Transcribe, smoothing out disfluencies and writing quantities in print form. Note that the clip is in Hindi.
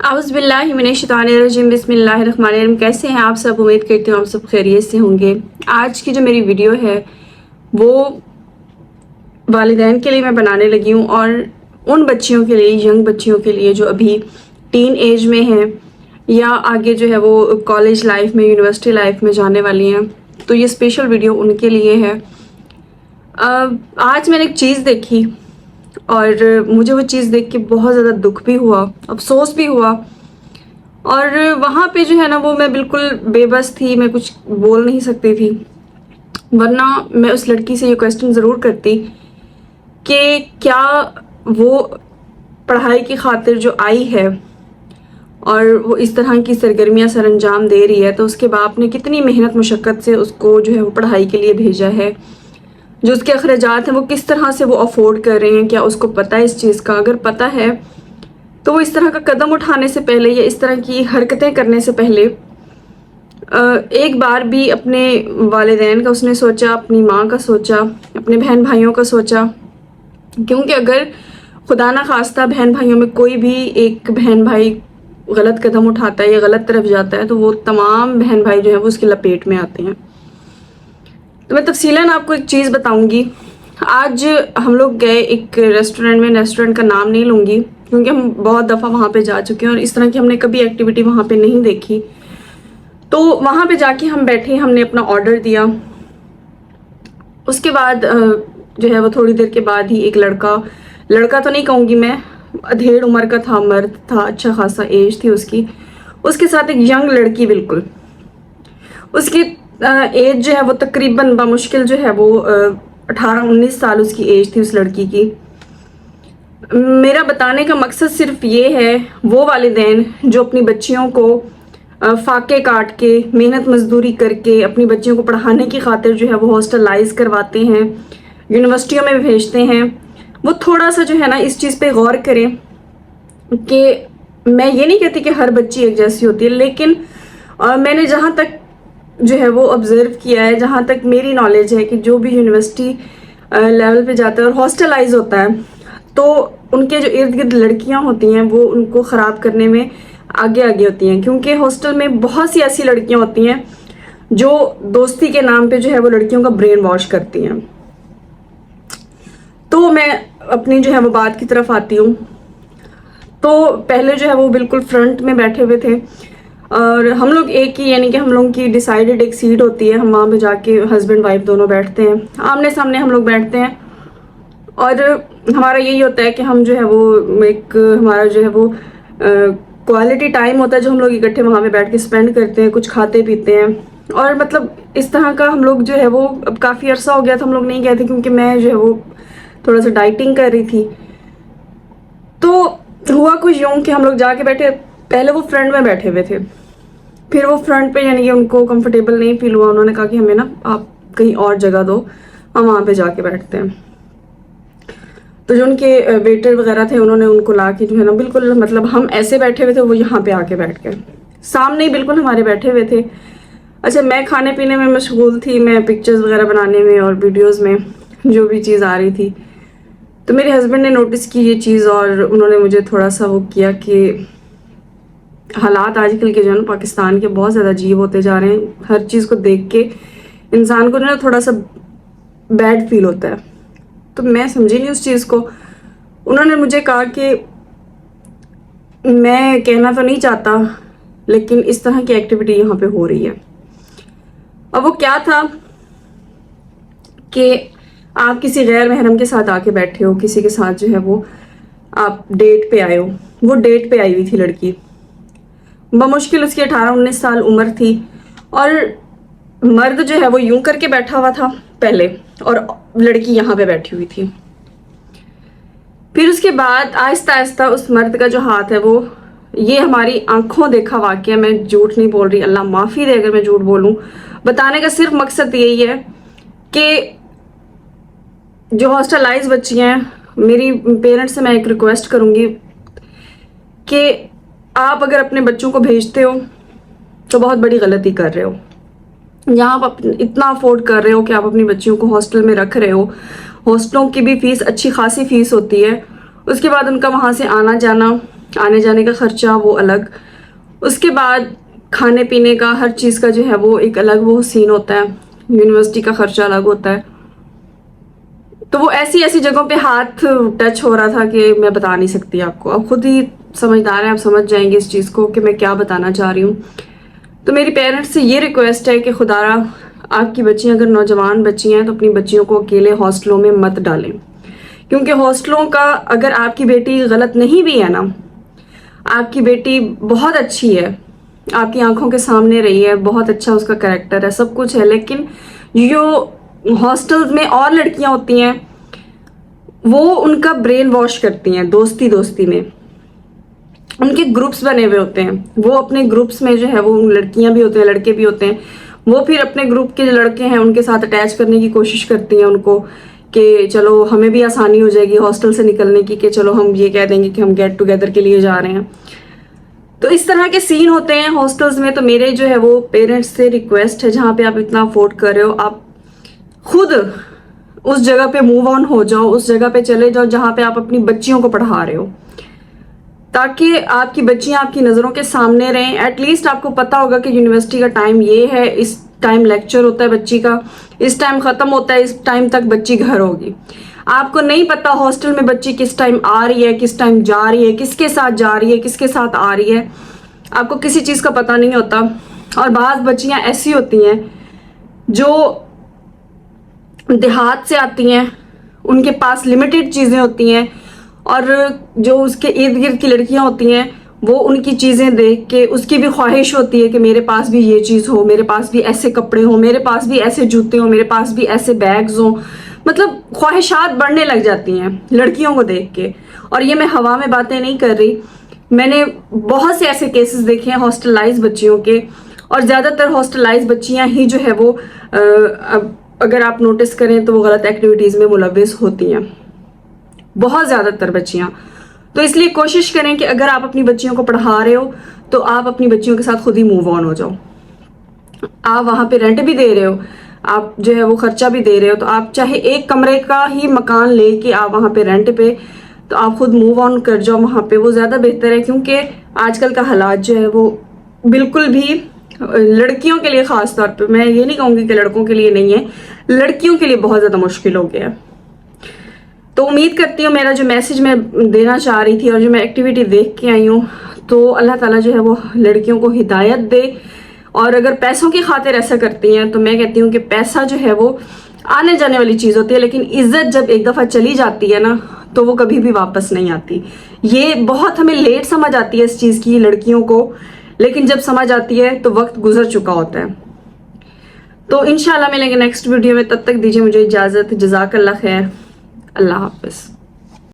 औज़ुबिल्लाहिमिनश्शैतानिर्रजीम बिस्मिल्लाहिर्रहमानिर्रहीम। कैसे हैं आप सब? उम्मीद करती हूँ आप सब खैरियत से होंगे। आज की जो मेरी वीडियो है वो वालिदैन के लिए मैं बनाने लगी हूँ और उन बच्चियों के लिए, यंग बच्चियों के लिए जो अभी टीन एज में हैं या आगे जो है वो कॉलेज लाइफ में, यूनिवर्सिटी लाइफ में जाने वाली हैं। तो ये स्पेशल वीडियो उनके लिए है। आज मैंने एक चीज़ देखी और मुझे वो चीज़ देख के बहुत ज़्यादा दुख भी हुआ, अफसोस भी हुआ। और वहाँ पे जो है ना वो मैं बिल्कुल बेबस थी, मैं कुछ बोल नहीं सकती थी, वरना मैं उस लड़की से ये क्वेश्चन ज़रूर करती कि क्या वो पढ़ाई की खातिर जो आई है और वो इस तरह की सरगर्मियाँ सर अंजाम दे रही है, तो उसके बाप ने कितनी मेहनत मुशक्क़त से उसको जो है वो पढ़ाई के लिए भेजा है, जो उसके अखराजात हैं वो किस तरह से वो अफोर्ड कर रहे हैं, क्या उसको पता है इस चीज़ का? अगर पता है तो वो इस तरह का कदम उठाने से पहले या इस तरह की हरकतें करने से पहले एक बार भी अपने वालिदैन का उसने सोचा, अपनी माँ का सोचा, अपने बहन भाइयों का सोचा। क्योंकि अगर खुदा ना खास्ता बहन भाइयों में कोई भी एक बहन भाई गलत कदम उठाता है या गलत तरफ जाता है तो वो तमाम बहन भाई जो है वो उसकी लपेट में आते हैं। तो मैं तफसीलन आपको एक चीज़ बताऊंगी। आज हम लोग गए एक रेस्टोरेंट में, रेस्टोरेंट का नाम नहीं लूँगी क्योंकि हम बहुत दफ़ा वहाँ पे जा चुके हैं और इस तरह की हमने कभी एक्टिविटी वहाँ पे नहीं देखी। तो वहाँ पे जाके हम बैठे, हमने अपना ऑर्डर दिया। उसके बाद जो है वो थोड़ी देर के बाद ही एक लड़का तो नहीं कहूँगी मैं, अधेड़ उम्र का था, मर्द था, अच्छा खासा एज थी उसके साथ एक यंग लड़की, बिल्कुल उसकी एज जो है वो तकरीबन बामुश्किल जो है वो 18-19 साल उसकी एज थी उस लड़की की। मेरा बताने का मकसद सिर्फ ये है, वो वालिदैन जो अपनी बच्चियों को फाके काट के, मेहनत मजदूरी करके अपनी बच्चियों को पढ़ाने की खातिर जो है वो हॉस्टलाइज करवाते हैं, यूनिवर्सिटियों में भेजते हैं, वो थोड़ा सा जो है ना इस चीज़ पे गौर करें कि मैं ये नहीं कहती कि हर बच्ची एक जैसी होती है, लेकिन मैंने जहाँ तक जो है वो ऑब्जर्व किया है, जहाँ तक मेरी नॉलेज है कि जो भी यूनिवर्सिटी लेवल पे जाता है और हॉस्टलाइज होता है तो उनके जो इर्द गिर्द लड़कियाँ होती हैं वो उनको ख़राब करने में आगे होती हैं। क्योंकि हॉस्टल में बहुत सी ऐसी लड़कियाँ होती हैं जो दोस्ती के नाम पे जो है वो लड़कियों का ब्रेन वॉश करती हैं। तो मैं अपनी जो है वो बात की तरफ आती हूँ। तो पहले जो है वो बिल्कुल फ्रंट में बैठे हुए थे और हम लोग एक ही, यानी कि हम लोग की डिसाइडेड एक सीट होती है, हम वहाँ पे जाके हस्बैंड वाइफ दोनों बैठते हैं, आमने सामने हम लोग बैठते हैं। और हमारा यही होता है कि हम जो है वो एक, हमारा जो है वो क्वालिटी टाइम होता है जो हम लोग इकट्ठे वहाँ पे बैठ के स्पेंड करते हैं, कुछ खाते पीते हैं। और मतलब इस तरह का हम लोग जो है वो, अब काफ़ी अरसा हो गया था हम लोग नहीं गए थे क्योंकि मैं जो है वो थोड़ा सा डाइटिंग कर रही थी। तो हुआ कुछ यूँ कि हम लोग जाके बैठे, पहले वो फ्रंट में बैठे हुए थे, फिर वो फ्रंट पे यानी कि उनको कंफर्टेबल नहीं फील हुआ, उन्होंने कहा कि हमें ना आप कहीं और जगह दो, हम वहाँ पे जाके बैठते हैं। तो जो उनके वेटर वगैरह थे उन्होंने उनको ला के जो है ना बिल्कुल, मतलब हम ऐसे बैठे हुए थे, वो यहाँ पे आके बैठ गए, सामने ही बिल्कुल हमारे बैठे हुए थे। अच्छा, मैं खाने पीने में मशगूल थी, मैं पिक्चर्स वगैरह बनाने में और वीडियोस में जो भी चीज़ आ रही थी। तो मेरे हस्बैंड ने नोटिस की ये चीज़ और उन्होंने मुझे थोड़ा सा वो किया कि हालात आजकल के जो है ना पाकिस्तान के बहुत ज़्यादा अजीब होते जा रहे हैं। हर चीज़ को देख के इंसान को जो है थोड़ा सा बैड फील होता है। तो मैं समझी नहीं उस चीज़ को। उन्होंने मुझे कहा कि मैं कहना तो नहीं चाहता लेकिन इस तरह की एक्टिविटी यहाँ पे हो रही है। अब वो क्या था कि आप किसी गैर महरम के साथ आके बैठे हो, किसी के साथ जो है वो आप डेट पे आए हो। वो डेट पे आई हुई थी लड़की, बमुश्किल उसकी 18-19 साल उम्र थी और मर्द जो है वो यूं करके बैठा हुआ था पहले और लड़की यहाँ पे बैठी हुई थी। फिर उसके बाद आहिस्ता आहिस्ता उस मर्द का जो हाथ है वो, ये हमारी आंखों देखा वाकया, मैं झूठ नहीं बोल रही, अल्लाह माफ़ी दे अगर मैं झूठ बोलूँ। बताने का सिर्फ मकसद यही है कि जो हॉस्टलाइज बच्ची हैं, मेरी पेरेंट्स से मैं एक रिक्वेस्ट करूँगी कि आप अगर अपने बच्चों को भेजते हो तो बहुत बड़ी गलती कर रहे हो। यहाँ आप इतना अफोर्ड कर रहे हो कि आप अपनी बच्चियों को हॉस्टल में रख रहे हो। हॉस्टलों की भी फीस अच्छी खासी फीस होती है, उसके बाद उनका वहाँ से आना जाना, आने जाने का खर्चा वो अलग, उसके बाद खाने पीने का हर चीज़ का जो है वो एक अलग वो सीन होता है, यूनिवर्सिटी का खर्चा अलग होता है। तो वो ऐसी ऐसी जगहों पे हाथ टच हो रहा था कि मैं बता नहीं सकती आपको। अब खुद ही समझदार हैं, आप समझ जाएंगे इस चीज़ को कि मैं क्या बताना चाह रही हूँ। तो मेरी पेरेंट्स से ये रिक्वेस्ट है कि खुदारा आपकी बच्चियाँ अगर नौजवान बच्ची हैं तो अपनी बच्चियों को अकेले हॉस्टलों में मत डालें, क्योंकि हॉस्टलों का अगर आपकी बेटी गलत नहीं भी है ना, आपकी बेटी बहुत अच्छी है, आपकी आंखों के सामने रही है, बहुत अच्छा उसका कैरेक्टर है, सब कुछ है, लेकिन जो हॉस्टल्स में और लड़कियां होती हैं वो उनका ब्रेन वॉश करती हैं दोस्ती दोस्ती में। उनके ग्रुप्स बने हुए होते हैं, वो अपने ग्रुप्स में जो है वो लड़कियां भी होते हैं लड़के भी होते हैं, वो फिर अपने ग्रुप के जो लड़के हैं उनके साथ अटैच करने की कोशिश करती हैं उनको कि चलो हमें भी आसानी हो जाएगी हॉस्टल से निकलने की, कि चलो हम ये कह देंगे कि हम गेट टुगेदर के लिए जा रहे हैं। तो इस तरह के सीन होते हैं हॉस्टल्स में। तो मेरे जो है वो पेरेंट्स से रिक्वेस्ट है, जहाँ पे आप इतना अफोर्ड कर रहे हो, आप खुद उस जगह पे मूव ऑन हो जाओ, उस जगह पे चले जाओ जहाँ पे आप अपनी बच्चियों को पढ़ा रहे हो, ताकि आपकी बच्चियां आपकी नज़रों के सामने रहें। एटलीस्ट आपको पता होगा कि यूनिवर्सिटी का टाइम ये है, इस टाइम लेक्चर होता है बच्ची का, इस टाइम ख़त्म होता है, इस टाइम तक बच्ची घर होगी। आपको नहीं पता हॉस्टल में बच्ची किस टाइम आ रही है, किस टाइम जा रही है, किसके साथ जा रही है, किसके साथ आ रही है, आपको किसी चीज़ का पता नहीं होता। और बाज़ बच्चियां ऐसी होती हैं जो देहात से आती हैं, उनके पास लिमिटेड चीज़ें होती हैं, और जो उसके इर्द गिर्द की लड़कियां होती हैं वो उनकी चीज़ें देख के उसकी भी ख्वाहिश होती है कि मेरे पास भी ये चीज़ हो, मेरे पास भी ऐसे कपड़े हो, मेरे पास भी ऐसे जूते हो, मेरे पास भी ऐसे बैग्स हो। मतलब ख्वाहिशात बढ़ने लग जाती हैं लड़कियों को देख के। और ये मैं हवा में बातें नहीं कर रही, मैंने बहुत से ऐसे केसेस देखे हैं हॉस्टलाइज बच्चियों के, और ज़्यादातर हॉस्टलाइज बच्चियां ही जो है वो अगर आप नोटिस करें तो वो गलत एक्टिविटीज़ में मुलविस होती हैं, बहुत ज़्यादातर बच्चियां। तो इसलिए कोशिश करें कि अगर आप अपनी बच्चियों को पढ़ा रहे हो तो आप अपनी बच्चियों के साथ खुद ही मूव ऑन हो जाओ। आप वहाँ पे रेंट भी दे रहे हो, आप जो है वो खर्चा भी दे रहे हो, तो आप चाहे एक कमरे का ही मकान लेके आप वहाँ पे रेंट पे, तो आप खुद मूव ऑन कर जाओ वहाँ पे, वो ज़्यादा बेहतर है। क्योंकि आजकल का हालात जो है वो बिल्कुल भी लड़कियों के लिए ख़ास तौर पे, मैं ये नहीं कहूँगी कि लड़कों के लिए नहीं है, लड़कियों के लिए बहुत ज़्यादा मुश्किल हो गया है। तो उम्मीद करती हूँ मेरा जो मैसेज मैं देना चाह रही थी और जो मैं एक्टिविटी देख के आई हूँ, तो अल्लाह ताला जो है वो लड़कियों को हिदायत दे। और अगर पैसों की खातिर ऐसा करती हैं तो मैं कहती हूँ कि पैसा जो है वो आने जाने वाली चीज़ होती है, लेकिन इज्जत जब एक दफ़ा चली जाती है ना तो वो कभी भी वापस नहीं आती। ये बहुत हमें लेट समझ आती है इस चीज़ की लड़कियों को, लेकिन जब समझ आती है तो वक्त गुजर चुका होता है। तो इंशाल्लाह मिलेंगे नेक्स्ट वीडियो में, तब तक दीजिए मुझे इजाज़त। जज़ाकल्लाह खैर, अल्लाह हाफ़िज़।